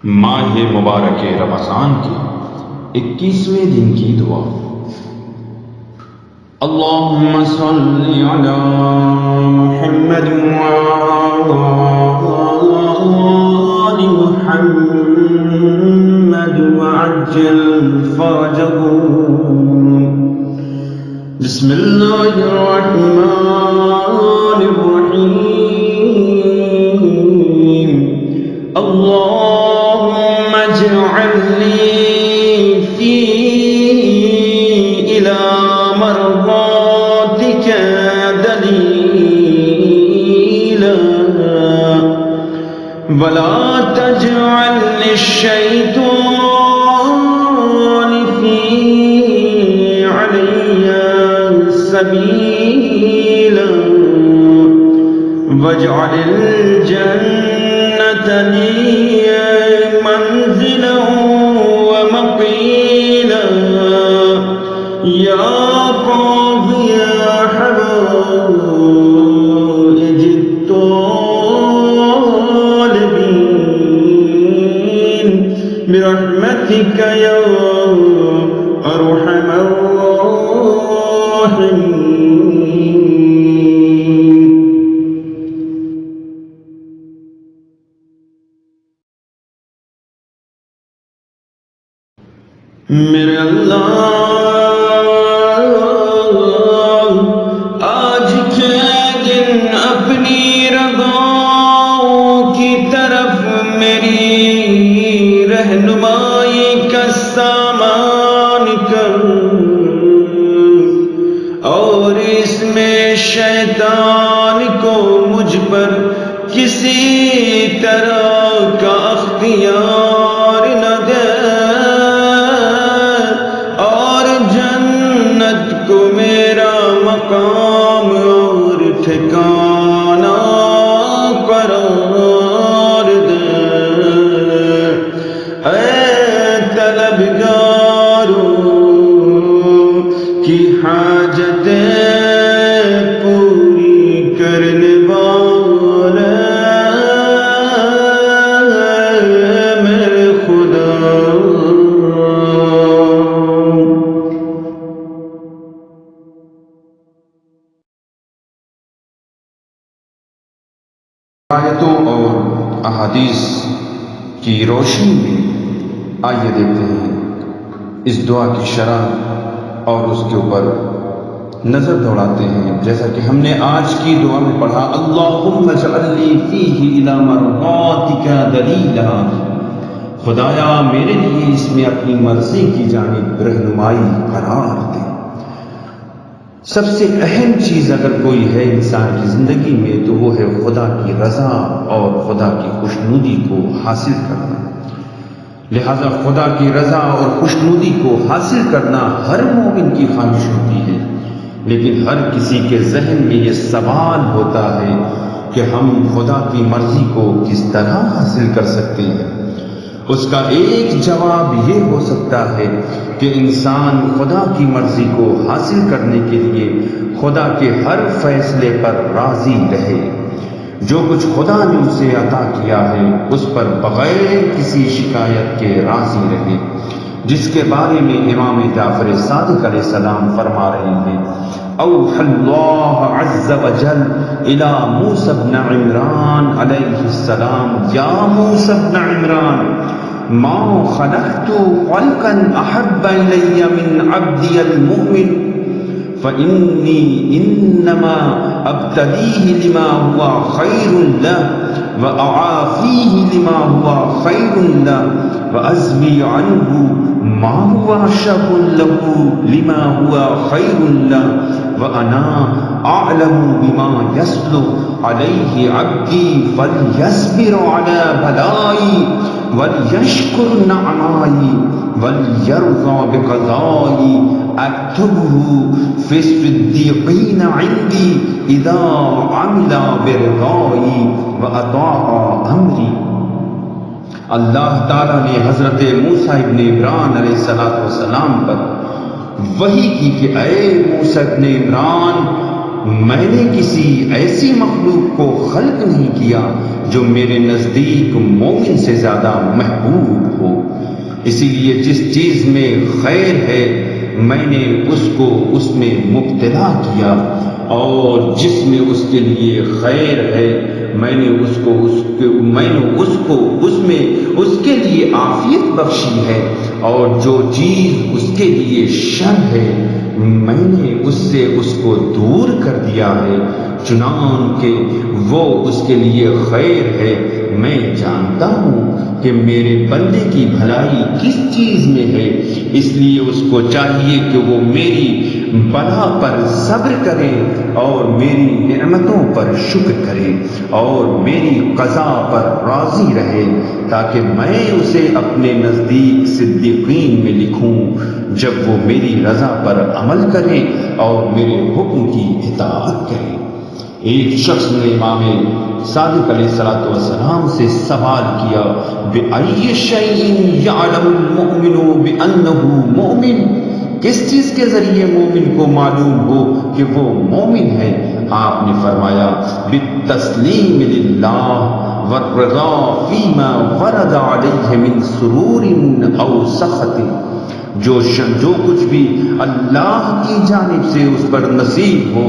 ماہ مبارک رمضان کے 21ویں دن کی دعا۔ اللہم صلی علی محمد وآل محمد وعجل فرجهم۔ بسم اللہ الرحمن الرحیم۔ اللہم اجعلنی فیہ الی مرضاتک دلیلا ولا تجعل للشیطان فیہ علی سبیلا واجعل الجنة لي منزلا ومقيلا يا قاضي حوائج الطالبين برحمتك يا أرحم الراحمين۔ میرے اللہ، آج کے دن اپنی رضاؤں کی طرف میری رہنمائی کا سامان کر، اور اس میں شیطان کو مجھ پر کسی طرح کا اختیار نہ دے، کو میرا مقام اور ٹھکانہ قرار دے۔ اے طلبگاروں کی حاجتیں پوری کرنے والے میرے خدا، آیتوں اور احادیث کی روشنی میں آئیے دیکھتے ہیں اس دعا کی شرح اور اس کے اوپر نظر دوڑاتے ہیں۔ جیسا کہ ہم نے آج کی دعا میں پڑھا، اللہم اجعلنی فیہ الی مرضاتک دلیلا، خدایا میرے لیے اس میں اپنی مرضی کی جانب رہنمائی قرار دے۔ سب سے اہم چیز اگر کوئی ہے انسان کی زندگی میں تو وہ ہے خدا کی رضا اور خدا کی خوشنودی کو حاصل کرنا۔ لہذا خدا کی رضا اور خوشنودی کو حاصل کرنا ہر مومن کی خواہش ہوتی ہے، لیکن ہر کسی کے ذہن میں یہ سوال ہوتا ہے کہ ہم خدا کی مرضی کو کس طرح حاصل کر سکتے ہیں۔ اس کا ایک جواب یہ ہو سکتا ہے کہ انسان خدا کی مرضی کو حاصل کرنے کے لیے خدا کے ہر فیصلے پر راضی رہے، جو کچھ خدا نے اسے عطا کیا ہے اس پر بغیر کسی شکایت کے راضی رہے، جس کے بارے میں امام جعفر صادق علیہ السلام فرما رہے ہیں، اوحى اللہ عز وجل الى موسى بن عمران علیہ السلام، یا موسى بن عمران ما خلقت خلقا احب الی من عبدی المؤمن فإنی انما ابتلیہ لما هو خیر له وأعافیہ لما هو خیر له وأزوی عنہ ما هو شر له لما هو خیر له وأنا أعلم بما يصلح عليه عبدي فليصبر على بلائي وليشكر نعمائي وليرضى بقضائي أكتبه في الصديقين عندي إذا عمل برضائي وأطاع أمري۔ اللہ تعالیٰ نے حضرت موسیٰ ابن عمران علیہ السلام پر وحی کی کہ اے موسیٰ ابن عمران، میں نے کسی ایسی مخلوق کو خلق نہیں کیا جو میرے نزدیک مومن سے زیادہ محبوب ہو۔ اسی لیے جس چیز میں خیر ہے میں نے اس کو اس میں مبتلا کیا، اور جس میں اس کے لیے خیر ہے میں نے اس کے لیے عافیت بخشی ہے، اور جو چیز اس کے لیے شر ہے میں نے اس سے اس کو دور کر دیا ہے، چنانکہ وہ اس کے لیے خیر ہے۔ میں جانتا ہوں کہ میرے بندے کی بھلائی کس چیز میں ہے، اس لیے اس کو چاہیے کہ وہ میری بلا پر صبر کرے اور میری نعمتوں پر شکر کرے اور میری قضا پر راضی رہے، تاکہ میں اسے اپنے نزدیک صدیقین میں لکھوں جب وہ میری رضا پر عمل کرے اور میرے حکم کی اطاعت کرے۔ ایک شخص نے امام صادق علیہ السلام سے سوال کیا، بِأَيِّ شَيْءٍ يَعْلَمُ الْمُؤْمِنُ بِأَنَّهُ مُؤْمِنٌ، کس چیز کے ذریعے مومن کو معلوم ہو کہ وہ مومن ہے؟ آپ نے فرمایا، بِالتَّسْلِيمِ لِلَّهِ وَالرِّضَا فِيمَا وَرَدَ عَلَيْهِ مِن سُرُورٍ أَوْ سَخَطٍ، جو کچھ بھی اللہ کی جانب سے اس پر نصیب ہو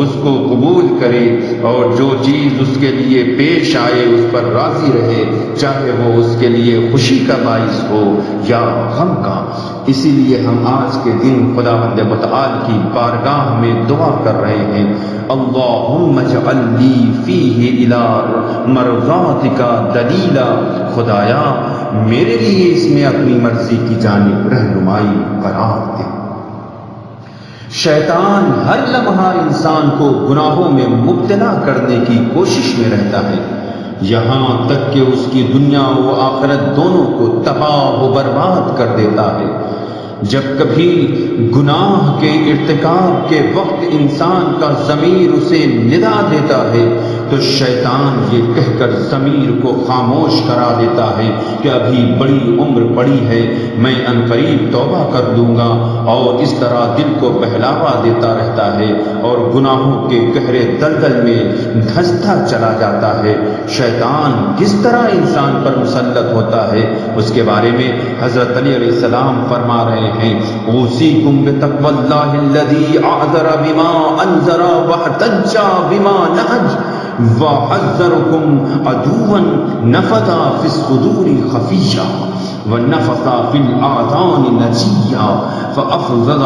اس کو قبول کرے، اور جو چیز اس کے لیے پیش آئے اس پر راضی رہے، چاہے وہ اس کے لیے خوشی کا باعث ہو یا غم کا۔ اسی لیے ہم آج کے دن خداوند متعال کی بارگاہ میں دعا کر رہے ہیں، اللہم اجعل لی فیہ الی مرضاتک دلیلا، خدایا میرے لیے اس میں اپنی مرضی کی جانب رہنمائی قرار دے۔ شیطان ہر لمحہ انسان کو گناہوں میں مبتلا کرنے کی کوشش میں رہتا ہے، یہاں تک کہ اس کی دنیا و آخرت دونوں کو تباہ و برباد کر دیتا ہے۔ جب کبھی گناہ کے ارتکاب کے وقت انسان کا ضمیر اسے ندا دیتا ہے تو شیطان یہ کہہ کر ضمیر کو خاموش کرا دیتا ہے کہ ابھی بڑی عمر پڑی ہے، میں عنقریب توبہ کر لوں گا، اور اس طرح دل کو بہلاوا دیتا رہتا ہے اور گناہوں کے گہرے دلدل میں دھنستا چلا جاتا ہے۔ شیطان کس طرح انسان پر مسلط ہوتا ہے اس کے بارے میں حضرت علی علیہ السلام فرما رہے ہیں، اوصیکم بتقوی اللہ الذی اعذر بما انذر واحتج بما نہج وحذرکم عدوا نفث فی الصدور خفیا ونفث فی الاذان نجیا فافضل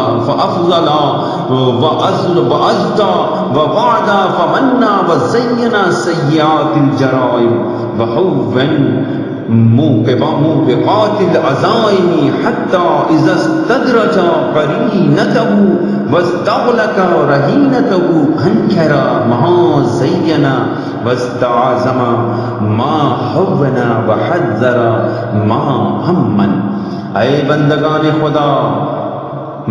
وازدى ووعد فمنى وزين سيئات الجرائم وهون موبقات العزائم حتى إذا استدرج قرينته واستغلق رهينته أنكر ما زين واستعظم ما هون وحذر ما همن۔ اے بندگان خدا،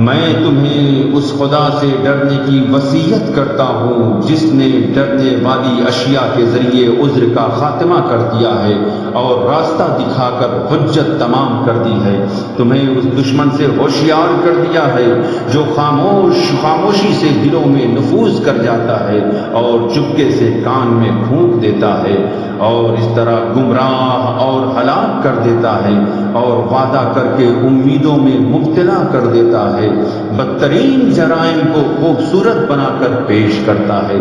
میں تمہیں اس خدا سے ڈرنے کی وصیت کرتا ہوں جس نے ڈرنے والی اشیاء کے ذریعے عذر کا خاتمہ کر دیا ہے اور راستہ دکھا کر حجت تمام کر دی ہے۔ تمہیں اس دشمن سے ہوشیار کر دیا ہے جو خاموشی سے دلوں میں نفوذ کر جاتا ہے اور چپکے سے کان میں پھونک دیتا ہے، اور اس طرح گمراہ اور ہلاک کر دیتا ہے اور وعدہ کر کے امیدوں میں مبتلا کر دیتا ہے، بدترین جرائم کو خوبصورت بنا کر پیش کرتا ہے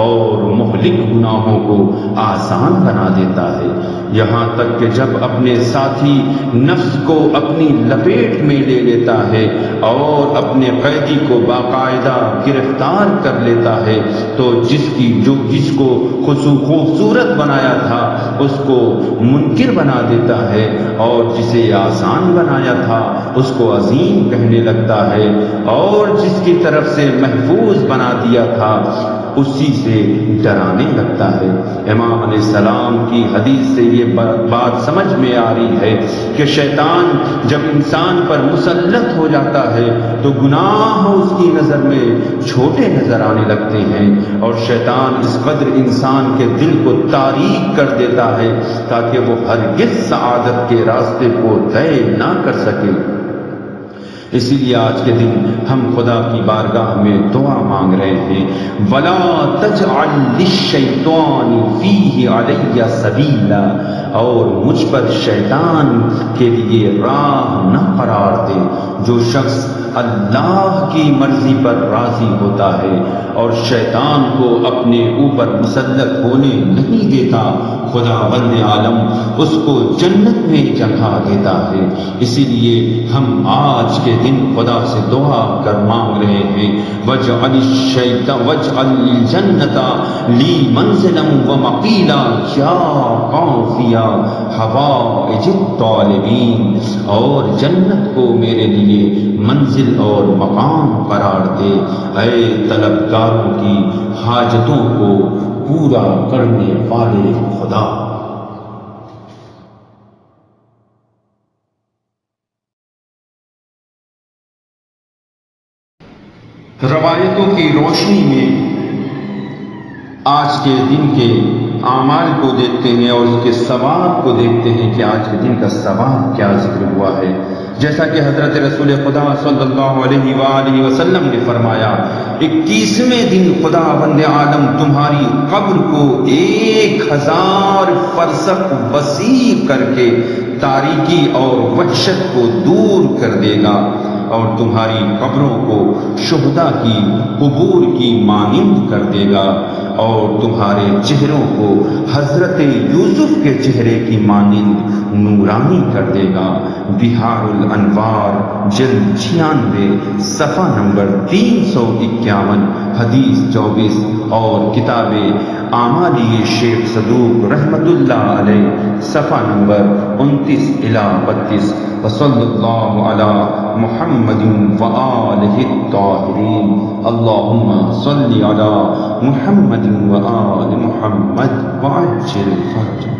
اور مہلک گناہوں کو آسان بنا دیتا ہے، یہاں تک کہ جب اپنے ساتھی نفس کو اپنی لپیٹ میں لے لیتا ہے اور اپنے قیدی کو باقاعدہ گرفتار کر لیتا ہے تو جس کو خوبصورت بنایا تھا اس کو منکر بنا دیتا ہے، اور جسے آسان بنایا تھا اس کو عظیم کہنے لگتا ہے، اور جس کی طرف سے محفوظ بنا دیا تھا اسی سے ڈرانے لگتا ہے۔ امام علیہ السلام کی حدیث سے یہ بات سمجھ میں آ رہی ہے کہ شیطان جب انسان پر مسلط ہو جاتا ہے تو گناہ اس کی نظر میں چھوٹے نظر آنے لگتے ہیں، اور شیطان اس قدر انسان کے دل کو تاریک کر دیتا ہے تاکہ وہ ہرگز سعادت کے راستے کو طے نہ کر سکے۔ اسی لیے آج کے دن ہم خدا کی بارگاہ میں دعا مانگ رہے ہیں، وَلَا تَجْعَلْ لِلشَّيْطَانِ فِيهِ عَلَيَّ سَبِيلًا، اور مجھ پر شیطان کے لیے راہ نہ قرار دے۔ جو شخص اللہ کی مرضی پر راضی ہوتا ہے اور شیطان کو اپنے اوپر مسلط ہونے نہیں دیتا، خدا بند عالم اس کو جنت میں جگہ دیتا ہے۔ اسی لیے ہم آج کے دن خدا سے دعا کر مانگ رہے ہیں، وَاجْعَلِ الْجَنَّةَ لِي مَنزِلًا وَمَقِيلًا یا قَاضِيَ حَوَائِجِ الطَّالِبِينَ، اور جنت کو میرے لیے منزل اور مقام قرار دے، اے طلبگاروں کی حاجتوں کو پورا کرنے والے خدا۔ روایتوں کی روشنی میں آج کے دن کے اعمال کو دیکھتے ہیں اور اس کے ثواب کو دیکھتے ہیں کہ آج کے دن کا ثواب کیا ذکر ہوا ہے۔ جیسا کہ حضرت رسول خدا صلی اللہ علیہ وآلہ وسلم نے فرمایا، 21ویں دن خدا بند عالم تمہاری قبر کو 1000 فرسخ وسیع کر کے تاریکی اور وحشت کو دور کر دے گا، اور تمہاری قبروں کو شہداء کی قبور کی مانند کر دے گا، اور تمہارے چہروں کو حضرت یوسف کے چہرے کی مانند نورانی کر دے گا۔ بہار الانوار جلد 96 صفحہ نمبر 351، حدیث 24، اور کتاب اعمالی شیخ صدوق رحمت اللہ علیہ صفحہ نمبر 29 الی 32۔ وصلی اللہ علی محمد وآلہ الطاہرین، اللہم صلی علی محمد وآل محمد وعجل فرجہ۔